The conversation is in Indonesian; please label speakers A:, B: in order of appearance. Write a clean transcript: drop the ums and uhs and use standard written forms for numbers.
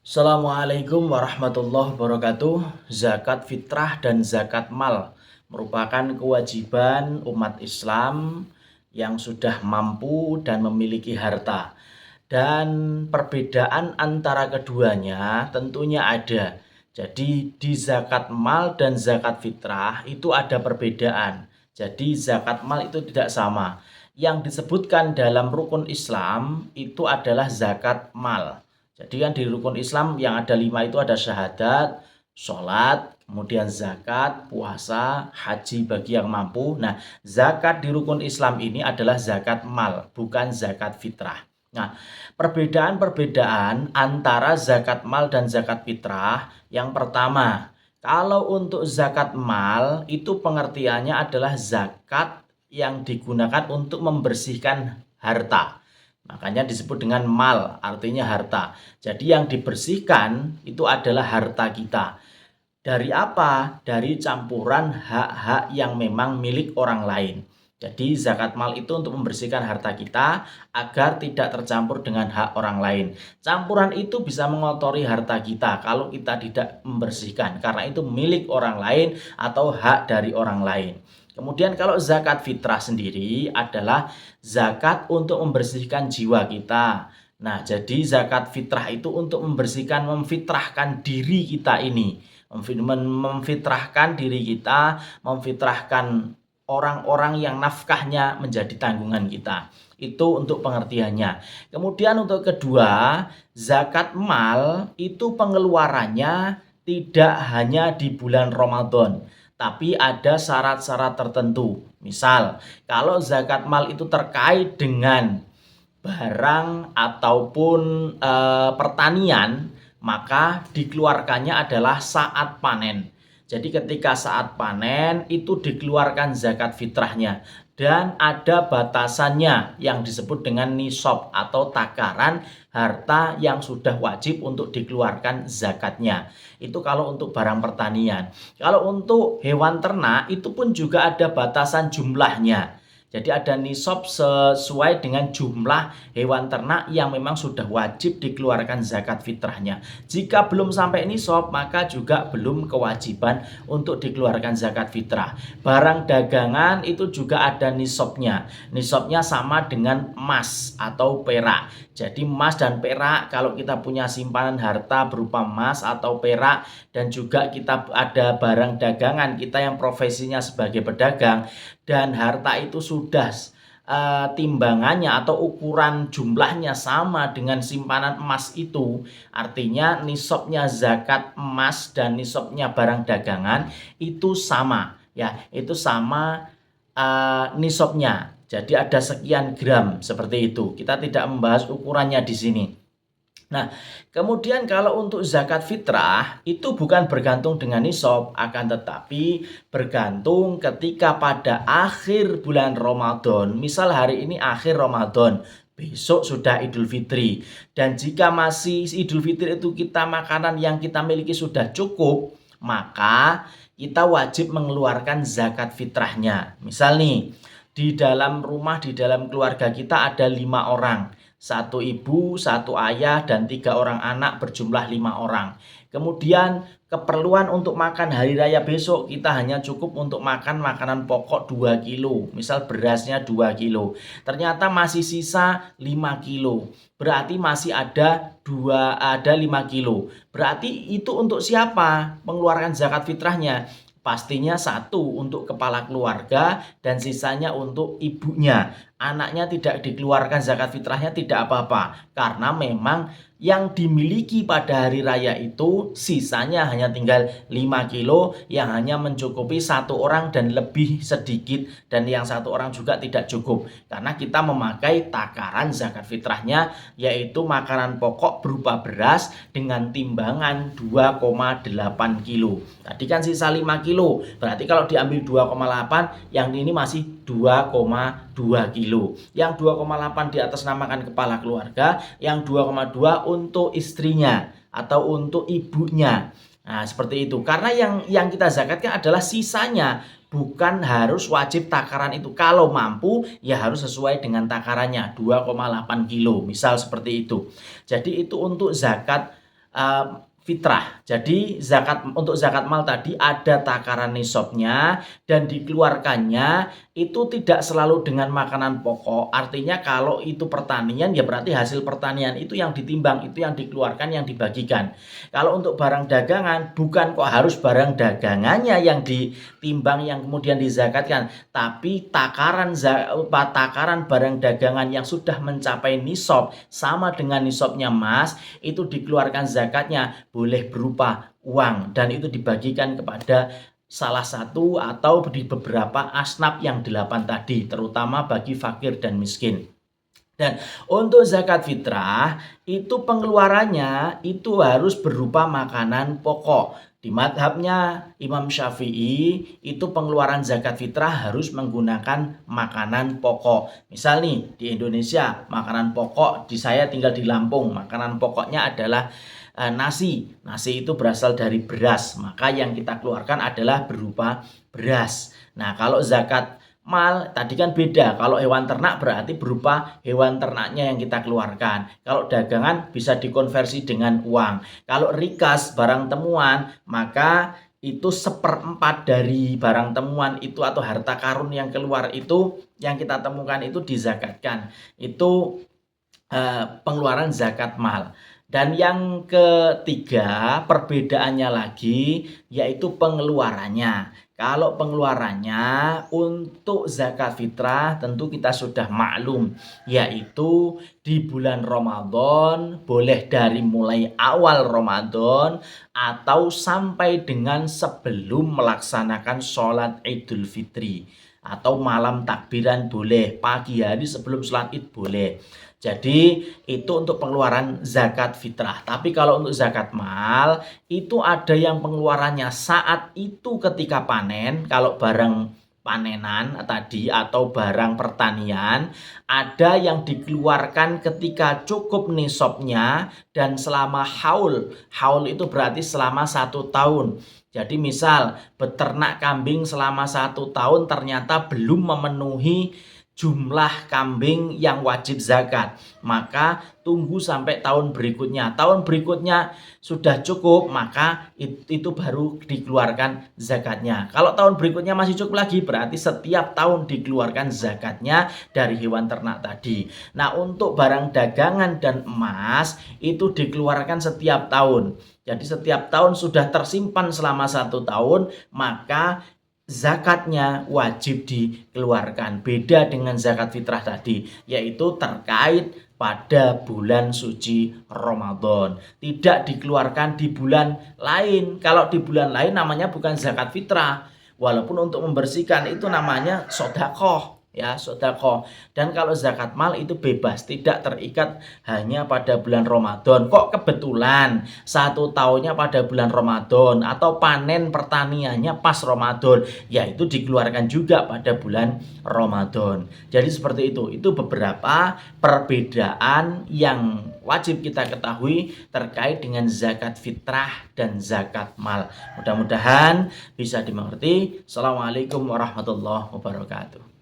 A: Assalamualaikum warahmatullahi wabarakatuh. Zakat fitrah dan zakat mal merupakan kewajiban umat Islam yang sudah mampu dan memiliki harta. Dan perbedaan antara keduanya tentunya ada. Jadi di zakat mal dan zakat fitrah itu ada perbedaan. Jadi zakat mal itu tidak sama. Yang disebutkan dalam rukun Islam itu adalah zakat mal. Jadi kan di rukun Islam yang ada 5 itu ada syahadat, sholat, kemudian zakat, puasa, haji bagi yang mampu. Nah, zakat di rukun Islam ini adalah zakat mal, bukan zakat fitrah. Nah, perbedaan-perbedaan antara zakat mal dan zakat fitrah, yang pertama, kalau untuk zakat mal itu pengertiannya adalah zakat yang digunakan untuk membersihkan harta. Makanya disebut dengan mal, artinya harta. Jadi yang dibersihkan itu adalah harta kita. Dari apa? Dari campuran hak-hak yang memang milik orang lain. Jadi zakat mal itu untuk membersihkan harta kita agar tidak tercampur dengan hak orang lain. Campuran itu bisa mengotori harta kita kalau kita tidak membersihkan, karena itu milik orang lain atau hak dari orang lain. Kemudian kalau zakat fitrah sendiri adalah zakat untuk membersihkan jiwa kita. Nah, jadi zakat fitrah itu untuk membersihkan, memfitrahkan diri kita ini. Memfitrahkan diri kita, memfitrahkan orang-orang yang nafkahnya menjadi tanggungan kita. Itu untuk pengertiannya. Kemudian untuk kedua, zakat mal itu pengeluarannya tidak hanya di bulan Ramadan, tapi ada syarat-syarat tertentu. Misal, kalau zakat mal itu terkait dengan barang ataupun pertanian, maka dikeluarkannya adalah saat panen. Jadi ketika saat panen itu dikeluarkan zakat fitrahnya, dan ada batasannya yang disebut dengan nisab atau takaran harta yang sudah wajib untuk dikeluarkan zakatnya. Itu kalau untuk barang pertanian. Kalau untuk hewan ternak itu pun juga ada batasan jumlahnya. Jadi ada nisab sesuai dengan jumlah hewan ternak yang memang sudah wajib dikeluarkan zakat fitrahnya. Jika belum sampai nisab, maka juga belum kewajiban untuk dikeluarkan zakat fitrah. Barang dagangan itu juga ada nisabnya. Nisabnya sama dengan emas atau perak. Jadi emas dan perak, kalau kita punya simpanan harta berupa emas atau perak, dan juga kita ada barang dagangan kita yang profesinya sebagai pedagang, dan harta itu sudah timbangannya atau ukuran jumlahnya sama dengan simpanan emas itu, artinya nisabnya zakat emas dan nisabnya barang dagangan itu sama, ya, itu sama nisabnya. Jadi ada sekian gram seperti itu. Kita tidak membahas ukurannya di sini. Nah, kemudian kalau untuk zakat fitrah itu bukan bergantung dengan nisab, akan tetapi bergantung ketika pada akhir bulan Ramadan. Misal hari ini akhir Ramadan, besok sudah Idul Fitri. Dan jika masih Idul Fitri itu kita makanan yang kita miliki sudah cukup, maka kita wajib mengeluarkan zakat fitrahnya. Misal nih, di dalam rumah, di dalam keluarga kita ada 5 orang. Satu ibu, satu ayah, dan 3 orang anak, berjumlah 5 orang. Kemudian keperluan untuk makan hari raya besok kita hanya cukup untuk makan makanan pokok 2 kilo. Misal berasnya 2 kilo. Ternyata masih sisa 5 kilo. Berarti masih ada 5 kilo. Berarti itu untuk siapa mengeluarkan zakat fitrahnya? Pastinya satu untuk kepala keluarga dan sisanya untuk ibunya. Anaknya tidak dikeluarkan zakat fitrahnya tidak apa-apa, karena memang yang dimiliki pada hari raya itu sisanya hanya tinggal 5 kilo yang hanya mencukupi satu orang dan lebih sedikit, dan yang satu orang juga tidak cukup karena kita memakai takaran zakat fitrahnya yaitu makanan pokok berupa beras dengan timbangan 2,8 kilo. Tadi kan sisa 5 kilo, berarti kalau diambil 2,8, yang ini masih 2,2 kilo. Yang 2,8 diatasnamakan kepala keluarga, yang 2,2 untuk istrinya atau untuk ibunya. Nah, seperti itu. Karena yang kita zakatkan adalah sisanya, bukan harus wajib takaran itu. Kalau mampu ya harus sesuai dengan takarannya 2,8 kilo. Misal seperti itu. Jadi itu untuk zakat fitrah. Jadi untuk zakat mal tadi ada takaran nisabnya dan dikeluarkannya itu tidak selalu dengan makanan pokok. Artinya kalau itu pertanian ya berarti hasil pertanian itu yang ditimbang, itu yang dikeluarkan, yang dibagikan. Kalau untuk barang dagangan bukan kok harus barang dagangannya yang ditimbang yang kemudian dizakatkan, tapi takaran barang dagangan yang sudah mencapai nisab sama dengan nisabnya emas itu dikeluarkan zakatnya, boleh berupa uang dan itu dibagikan kepada salah satu atau di beberapa asnaf yang 8 tadi, terutama bagi fakir dan miskin. Dan untuk zakat fitrah itu pengeluarannya itu harus berupa makanan pokok. Di madhabnya Imam Syafi'i itu pengeluaran zakat fitrah harus menggunakan makanan pokok. Misal nih di Indonesia makanan pokok, di saya tinggal di Lampung, makanan pokoknya adalah nasi. Nasi itu berasal dari beras, maka yang kita keluarkan adalah berupa beras. Nah kalau zakat mal tadi kan beda. Kalau hewan ternak berarti berupa hewan ternaknya yang kita keluarkan. Kalau dagangan bisa dikonversi dengan uang. Kalau rikas barang temuan maka itu 1/4 dari barang temuan itu atau harta karun yang keluar itu yang kita temukan itu dizakatkan. Itu pengeluaran zakat mal. Dan yang ketiga perbedaannya lagi yaitu pengeluarannya. Kalau pengeluarannya untuk zakat fitrah tentu kita sudah maklum, yaitu di bulan Ramadan boleh dari mulai awal Ramadan atau sampai dengan sebelum melaksanakan sholat Idul Fitri. Atau malam takbiran boleh, pagi hari sebelum sholat id boleh. Jadi itu untuk pengeluaran zakat fitrah. Tapi kalau untuk zakat mal itu ada yang pengeluarannya saat itu ketika panen. Kalau barang panenan tadi atau barang pertanian ada yang dikeluarkan ketika cukup nisabnya dan selama haul. Haul itu berarti selama 1 tahun. Jadi misal beternak kambing selama 1 tahun ternyata belum memenuhi jumlah kambing yang wajib zakat, maka tunggu sampai tahun berikutnya. Tahun berikutnya sudah cukup, maka itu baru dikeluarkan zakatnya. Kalau tahun berikutnya masih cukup lagi, berarti setiap tahun dikeluarkan zakatnya dari hewan ternak tadi. Nah, untuk barang dagangan dan emas itu dikeluarkan setiap tahun. Jadi setiap tahun sudah tersimpan selama 1 tahun, maka zakatnya wajib dikeluarkan. Beda dengan zakat fitrah tadi, yaitu terkait pada bulan suci Ramadan. Tidak dikeluarkan di bulan lain. Kalau di bulan lain namanya bukan zakat fitrah. Walaupun untuk membersihkan itu namanya sedekah. Ya, sedekah. Dan kalau zakat mal itu bebas, tidak terikat hanya pada bulan Ramadan. Kok kebetulan 1 tahunnya pada bulan Ramadan atau panen pertaniannya pas Ramadan, yaitu dikeluarkan juga pada bulan Ramadan. Jadi seperti itu. Itu beberapa perbedaan yang wajib kita ketahui terkait dengan zakat fitrah dan zakat mal. Mudah-mudahan bisa dimengerti. Assalamualaikum warahmatullahi wabarakatuh.